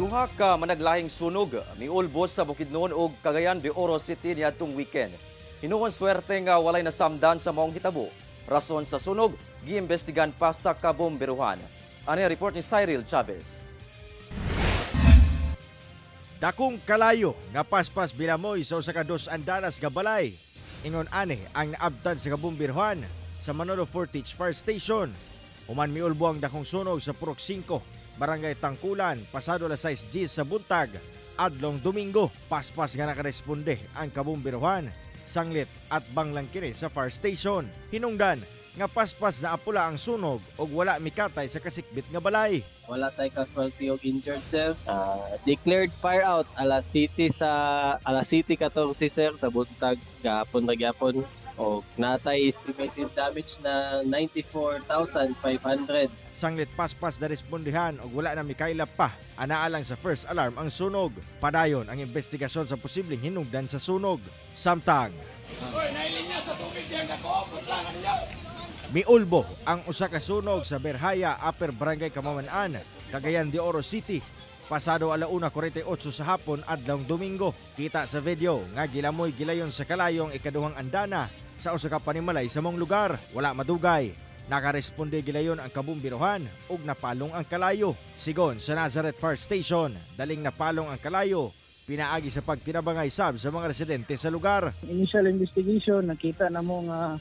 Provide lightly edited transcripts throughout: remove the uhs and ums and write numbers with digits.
Duha ka managlahing sunog miulbos sa Bukidnon ug Cagayan de Oro City niadtong weekend. Hinuon swerte nga walay nasamdan sa maong hitabo. Rason sa sunog giimbestigan pa sa kabomberuhan. Ani report ni Cyril Chavez. Dakong kalayo nga paspas bilamoy sa usa ka dos andanas nga balay. Ingon ani ang naabtan sa kabomberuhan sa Manolo Fortich Fire Station. Human miulbo ang dakong sunog sa Purok 5, Barangay Tangkulan, pasado alas 6 sa buntag, adlong Domingo. Paspas nga nakaresponde ang kabomberuhan, sanglit at banglang kini sa fire station. Hinungdan nga paspas na apula ang sunog ug wala mikatay sa kasikbit nga balay. Wala tay casualty o injured, sir. Declared fire out alas City 14 sir sa buntag gahapon ra gyapon. O natay estimated damage na 94,500. Sanglit paspas na respondihan ug wala na mikailap pa anaalang sa first alarm ang sunog. Padayon ang investigasyon sa posibleng hinungdan sa sunog. Samtang miulbo ang usa ka sunog sa Berhaya, Upper Barangay Kamaman-an, Cagayan de Oro City, pasado 1:48 sa hapon adlong Domingo. Kita sa video nga gilamoy gilayon sa kalayong ikaduhang andana sa usa ka panimalay sa mong lugar. Wala madugay. Nakaresponde gilayon ang kabomberuhan ug napalong ang kalayo. Sigon sa Nazareth Fire Station, daling napalong ang kalayo. Pinaagi sa pagtinabangay sab sa mga residente sa lugar. Initial investigation, nakita na mo nga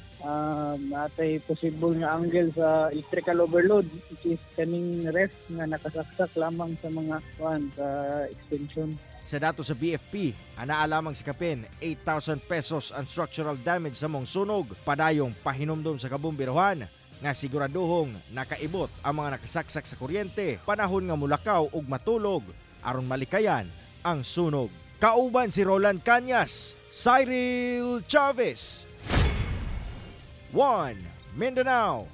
natay possible nga angle sa electrical overload, which is kaning ref nga nakasaksak lamang sa mga sa extension. Sa dato sa BFP, anaa lamang sa kapin 8,000 pesos ang structural damage sa mong sunog. Padayong pahinumdom sa kabomberuhan nga siguraduhong nakaibot ang mga nakasaksak sa kuryente panahon nga mulakaw ug matulog aron malikayan ang sunog. Kauban si Roland Cañas, Cyril Chavez, 1 Mindanao.